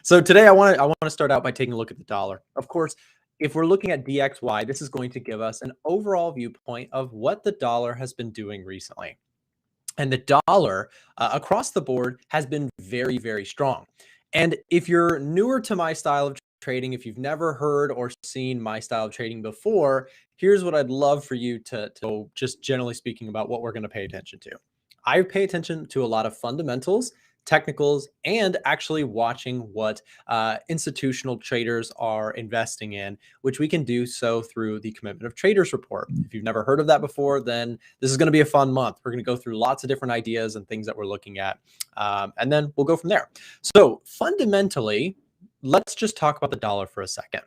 So today I want to start out by taking a look at the dollar. Of course, if we're looking at DXY, this is going to give us an overall viewpoint of what the dollar has been doing recently. And the dollar across the board has been very, very strong. And if you're newer to my style of trading, if you've never heard or seen my style of trading before, here's what I'd love for you to just generally speaking about what we're going to pay attention to. I pay attention to a lot of fundamentals, technicals, and actually watching what institutional traders are investing in, which we can do so through the Commitment of Traders report. If you've never heard of that before, then this is going to be a fun month. We're going to go through lots of different ideas and things that we're looking at, and then we'll go from there. So fundamentally, let's just talk about the dollar for a second.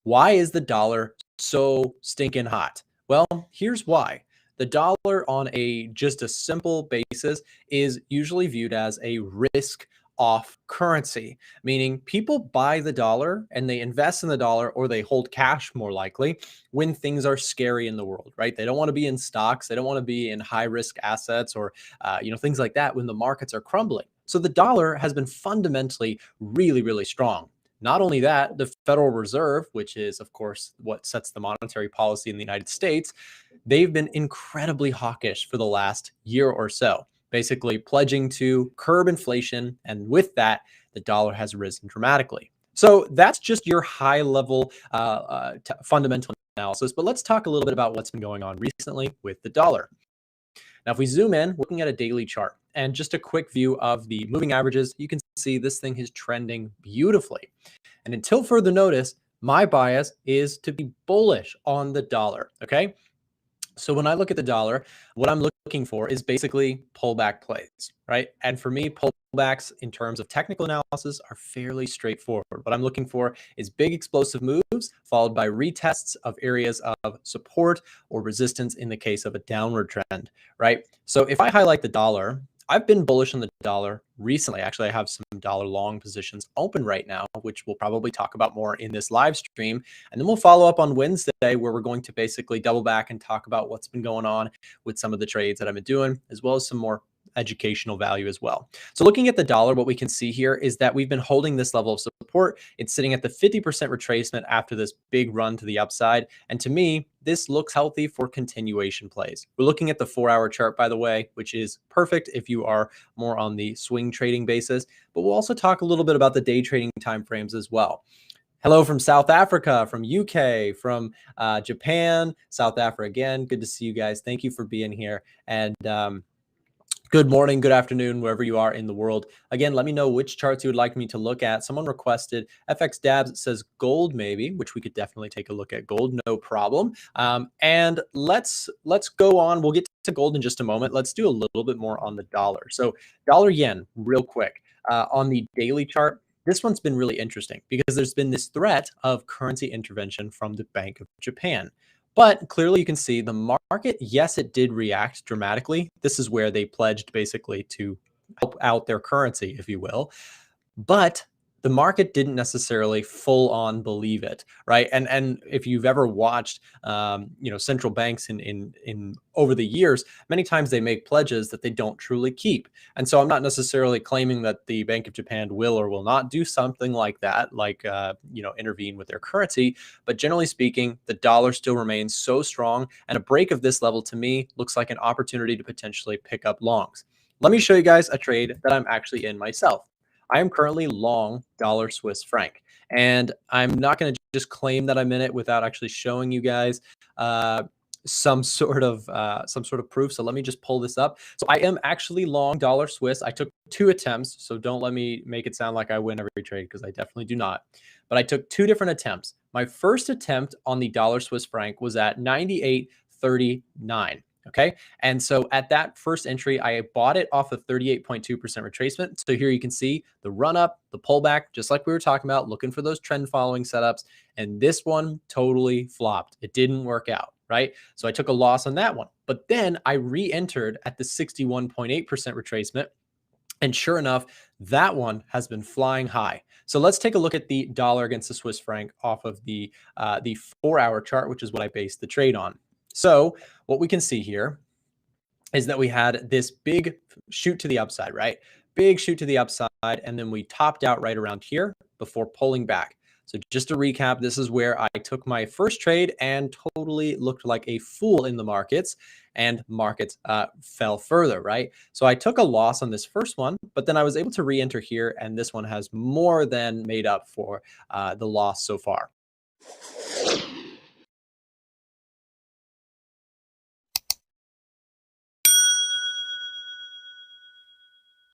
Why is the dollar so stinking hot? Well, here's why. The dollar on just a simple basis is usually viewed as a risk off currency, meaning people buy the dollar and they invest in the dollar, or they hold cash more likely when things are scary in the world, right? They don't want to be in stocks. They don't want to be in high risk assets or, things like that when the markets are crumbling. So the dollar has been fundamentally really, really strong. Not only that, the Federal Reserve, which is, of course, what sets the monetary policy in the United States, they've been incredibly hawkish for the last year or so, basically pledging to curb inflation. And with that, the dollar has risen dramatically. So that's just your high level fundamental analysis. But let's talk a little bit about what's been going on recently with the dollar. Now, if we zoom in, we're looking at a daily chart and just a quick view of the moving averages, you can see this thing is trending beautifully. And until further notice, my bias is to be bullish on the dollar. Okay. So when I look at the dollar, what I'm looking for is basically pullback plays, right? And for me, pullbacks in terms of technical analysis are fairly straightforward. What I'm looking for is big explosive moves followed by retests of areas of support or resistance in the case of a downward trend, right? So if I highlight the dollar, I've been bullish on the dollar recently. Actually, I have some dollar long positions open right now, which we'll probably talk about more in this live stream. And then we'll follow up on Wednesday, where we're going to basically double back and talk about what's been going on with some of the trades that I've been doing, as well as some more educational value as well. So looking at the dollar, what we can see here is that we've been holding this level of support. It's sitting at the 50% retracement after this big run to the upside. And to me, this looks healthy for continuation plays. We're looking at the 4-hour chart, by the way, which is perfect if you are more on the swing trading basis. But we'll also talk a little bit about the day trading timeframes as well. Hello from South Africa, from UK, from Japan, South Africa again. Good to see you guys. Thank you for being here. And good morning, good afternoon, wherever you are in the world. Again, let me know which charts you would like me to look at. Someone requested FX Dabs says gold maybe, which we could definitely take a look at gold, no problem. And let's go on. We'll get to gold in just a moment. Let's do a little bit more on the dollar. So dollar yen, real quick. On the daily chart, this one's been really interesting because there's been this threat of currency intervention from the Bank of Japan. But clearly you can see the market, yes, it did react dramatically. This is where they pledged basically to help out their currency, if you will. But the market didn't necessarily full on believe it, right? And if you've ever watched, central banks in over the years, many times they make pledges that they don't truly keep. And so I'm not necessarily claiming that the Bank of Japan will or will not do something like that, like intervene with their currency. But generally speaking, the dollar still remains so strong, and a break of this level to me looks like an opportunity to potentially pick up longs. Let me show you guys a trade that I'm actually in myself. I am currently long dollar Swiss franc, and I'm not going to just claim that I'm in it without actually showing you guys some sort of proof. So let me just pull this up. So I am actually long dollar Swiss. I took 2 attempts, so don't let me make it sound like I win every trade, because I definitely do not. But I took 2 different attempts. My first attempt on the dollar Swiss franc was at 98.39. Okay. And so at that first entry, I bought it off of 38.2% retracement. So here you can see the run up, the pullback, just like we were talking about, looking for those trend following setups. And this one totally flopped. It didn't work out, right? So I took a loss on that one. But then I re-entered at the 61.8% retracement. And sure enough, that one has been flying high. So let's take a look at the dollar against the Swiss franc off of the 4-hour chart, which is what I based the trade on. So what we can see here is that we had this big shoot to the upside, right? big shoot to the upside, and then we topped out right around here before pulling back. So just to recap, this is where I took my first trade and totally looked like a fool in the markets, and markets fell further, right? So I took a loss on this first one, but then I was able to re-enter here, and this one has more than made up for the loss so far.